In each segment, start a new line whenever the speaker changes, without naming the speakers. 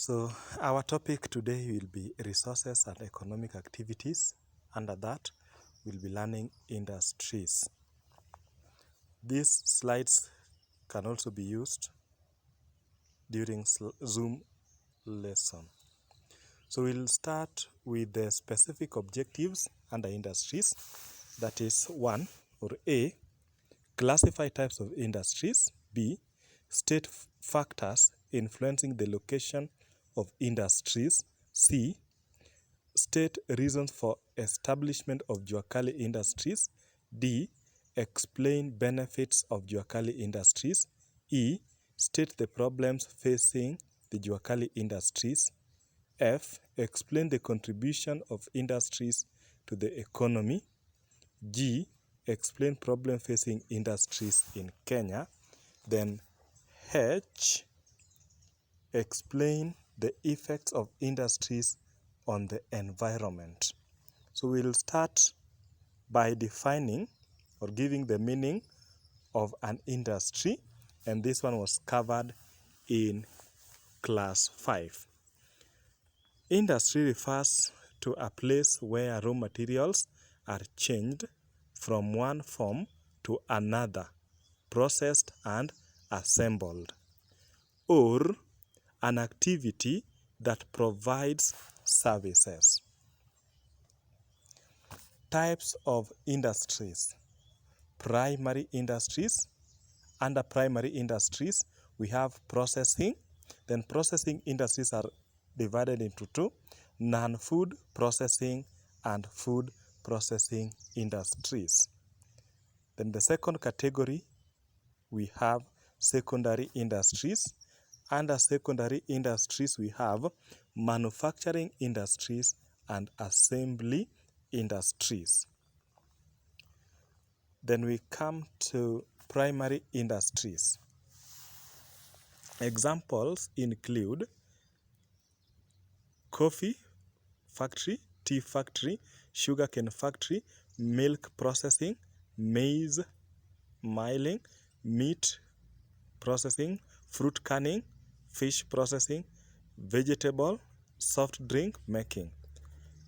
So our topic today will be resources and economic activities. Under that, we'll be learning industries. These slides can also be used during Zoom lesson. So we'll start with the specific objectives under industries. That is 1 or A, classify types of industries. B, state factors influencing the location of industries. C, state reasons for establishment of Juakali industries. D, explain benefits of Juakali industries. E, state the problems facing the Juakali industries. F, explain the contribution of industries to the economy. G, explain problem facing industries in Kenya. Then H, explain the effects of industries on the environment. So we'll start by defining or giving the meaning of an industry, and this one was covered in class 5. Industry refers to a place where raw materials are changed from one form to another, processed and assembled, or an activity that provides services. Types of industries. Primary industries. Under primary industries, we have processing. Then processing industries are divided into two: non-food processing and food processing industries. Then the second category, we have secondary industries. Under secondary industries, we have manufacturing industries and assembly industries. Then we come to primary industries. Examples include coffee factory, tea factory, sugarcane factory, milk processing, maize milling, meat processing, fruit canning, fish processing, vegetable, soft drink making.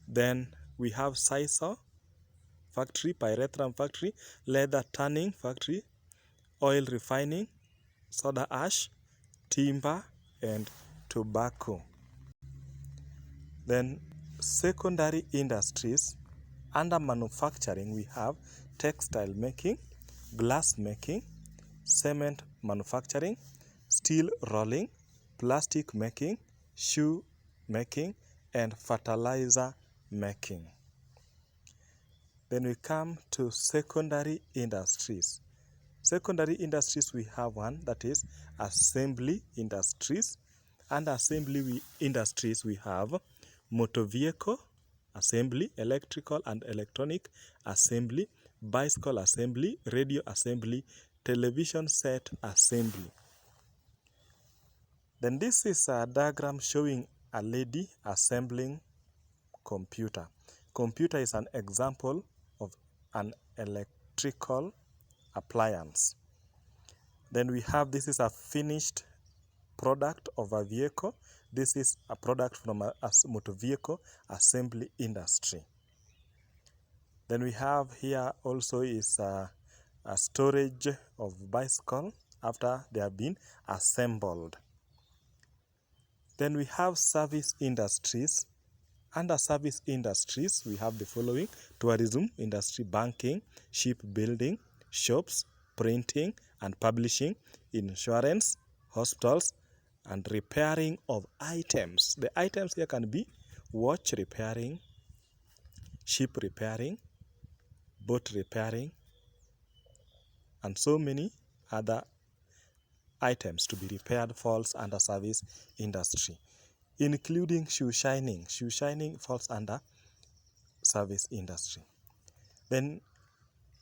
Then we have sisal factory, pyrethrum factory, leather tanning factory, oil refining, soda ash, timber, and tobacco. Then secondary industries. Under manufacturing, we have textile making, glass making, cement manufacturing, steel rolling, plastic making, shoe making, and fertilizer making. Then we come to secondary industries. Secondary industries, we have one, that is assembly industries. Under assembly industries, we have motor vehicle assembly, electrical and electronic assembly, bicycle assembly, radio assembly, television set assembly. Then this is a diagram showing a lady assembling computer. Computer is an example of an electrical appliance. Then we have, this is a finished product of a vehicle. This is a product from a motor vehicle assembly industry. Then we have here also is a storage of bicycle after they have been assembled. Then we have service industries. Under service industries, we have the following: tourism industry, banking, shipbuilding, shops, printing and publishing, insurance, hospitals, and repairing of items. The items here can be watch repairing, ship repairing, boat repairing, and so many other items to be repaired falls under service industry, including shoe shining. Shoe shining falls under service industry. Then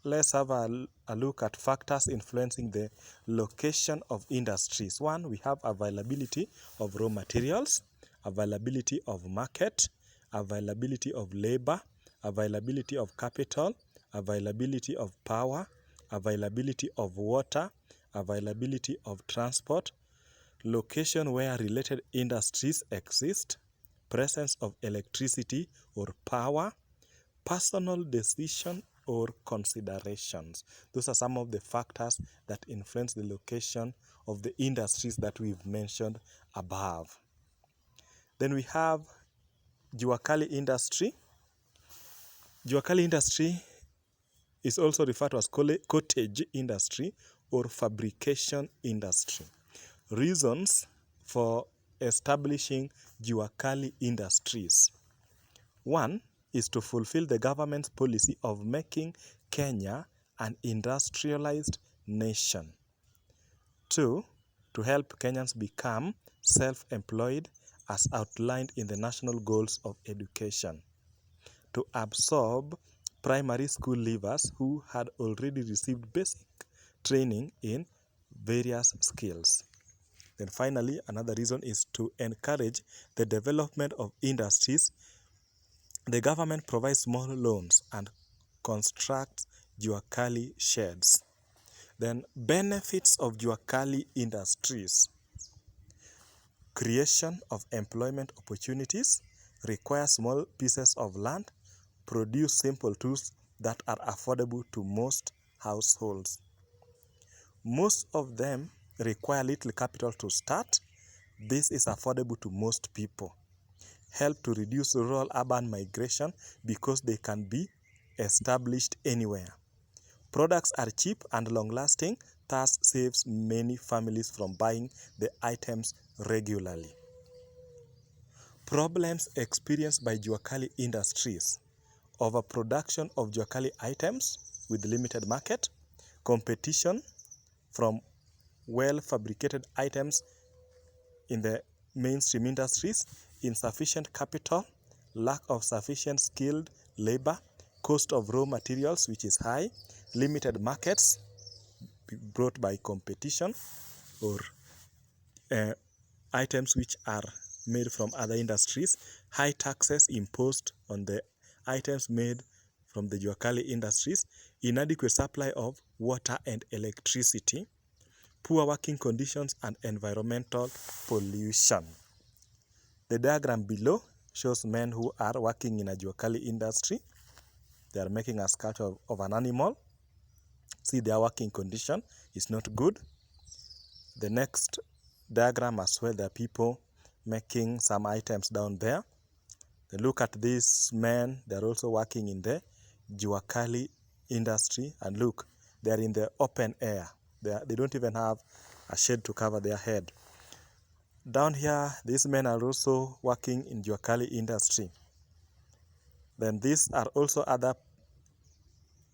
let's have a look at factors influencing the location of industries. 1, we have availability of raw materials, availability of market, availability of labor, availability of capital, availability of power, availability of water, availability of transport, location where related industries exist, presence of electricity or power, personal decision or considerations. Those are some of the factors that influence the location of the industries that we've mentioned above. Then we have Jua Kali industry. Jua Kali industry is also referred to as cottage industry or fabrication industry. Reasons for establishing Jua Kali industries. One is to fulfill the government's policy of making Kenya an industrialized nation. Two, to help Kenyans become self-employed as outlined in the national goals of education. To absorb primary school leavers who had already received basic training in various skills. Then finally, another reason is to encourage the development of industries. The government provides small loans and constructs Jua Kali sheds. Then benefits of Jua Kali industries. Creation of employment opportunities, require small pieces of land, produce simple tools that are affordable to most households. Most of them require little capital to start. This is affordable to most people. Help to reduce rural-urban migration because they can be established anywhere. Products are cheap and long-lasting, thus saves many families from buying the items regularly. Problems experienced by Jua Kali industries. Overproduction of Jua Kali items with limited market. Competition from well-fabricated items in the mainstream industries. Insufficient capital, lack of sufficient skilled labor, cost of raw materials which is high, limited markets brought by competition or items which are made from other industries, high taxes imposed on the items made from the Jua Kali industries, inadequate supply of water and electricity, poor working conditions and environmental pollution. The diagram below shows men who are working in a Jua Kali industry. They are making a sculpture of an animal. See, their working condition is not good. The next diagram as well, there are people making some items down there. Then look at these men. They are also working in the Jua Kali industry. And look, they are in the open air. They don't even have a shade to cover their head. Down here, these men are also working in Jua Kali industry. Then these are also other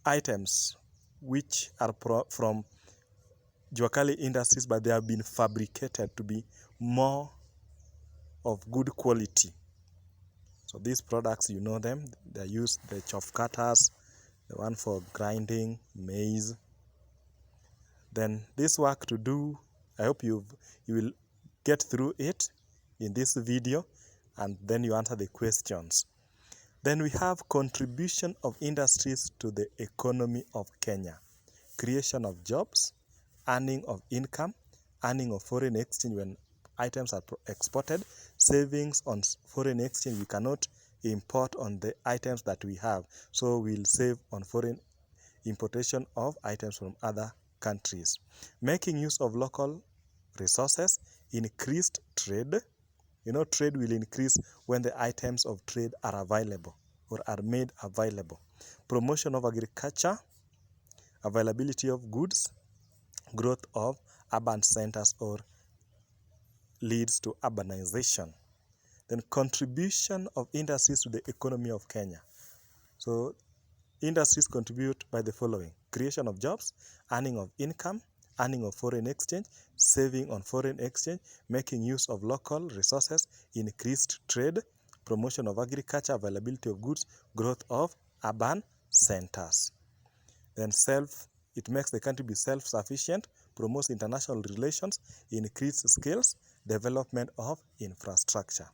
items which are from Jua Kali industries, but they have been fabricated to be more of good quality. So these products, you know them. They use the chaff cutters, the one for grinding maize. Then this work to do, I hope you will get through it in this video, and then you answer the questions. Then we have contribution of industries to the economy of Kenya. Creation of jobs, earning of income, earning of foreign exchange when items are exported, savings on foreign exchange. We cannot import on the items that we have, so we'll save on foreign importation of items from other countries. Making use of local resources, increased trade. You know, trade will increase when the items of trade are available or are made available. Promotion of agriculture, availability of goods, growth of urban centers or leads to urbanization. Then contribution of industries to the economy of Kenya. So industries contribute by the following: creation of jobs, earning of income, earning of foreign exchange, saving on foreign exchange, making use of local resources, increased trade, promotion of agriculture, availability of goods, growth of urban centers. Then it makes the country be self-sufficient, promotes international relations, increased skills, development of infrastructure.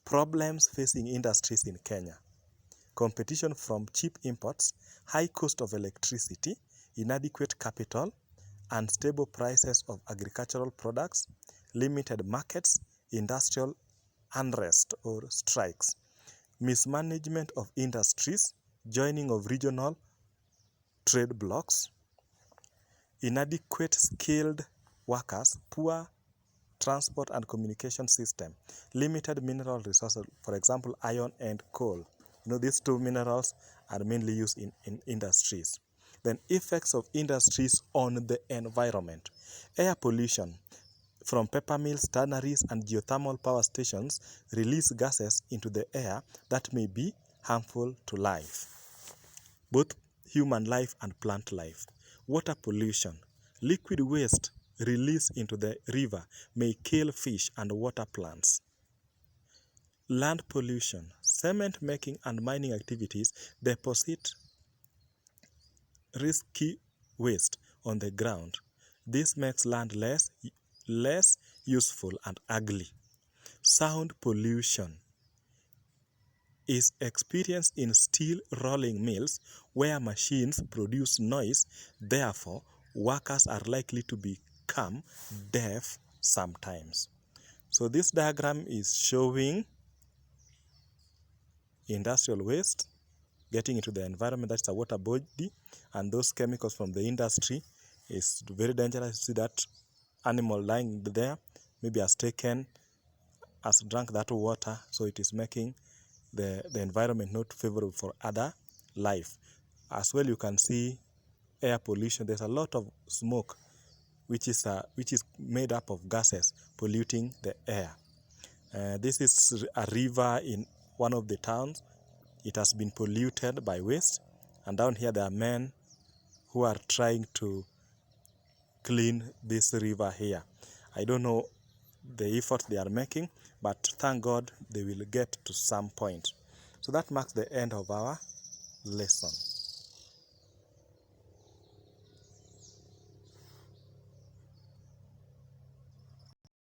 Problems facing industries in Kenya: competition from cheap imports, high cost of electricity, inadequate capital, unstable prices of agricultural products, limited markets, industrial unrest or strikes, mismanagement of industries, joining of regional trade blocs, inadequate skilled workers, poor transport and communication system, limited mineral resources, for example, iron and coal. You know, these two minerals are mainly used in industries. Then effects of industries on the environment. Air pollution from paper mills, tanneries, and geothermal power stations release gases into the air that may be harmful to life, both human life and plant life. Water pollution. Liquid waste released into the river may kill fish and water plants. Land pollution. Cement making and mining activities deposit risky waste on the ground. This makes land less useful and ugly. Sound pollution is experienced in steel rolling mills where machines produce noise. Therefore, workers are likely to become deaf sometimes. So this diagram is showing industrial waste getting into the environment. That's a water body, and those chemicals from the industry is very dangerous. You see that animal lying there, maybe has drunk that water, so it is making the environment not favorable for other life. As well, you can see air pollution. There's a lot of smoke which is made up of gases polluting the air. This is a river in one of the towns. It has been polluted by waste, and down here there are men who are trying to clean this river here. I don't know the effort they are making, but thank God they will get to some point. So that marks the end of our lesson.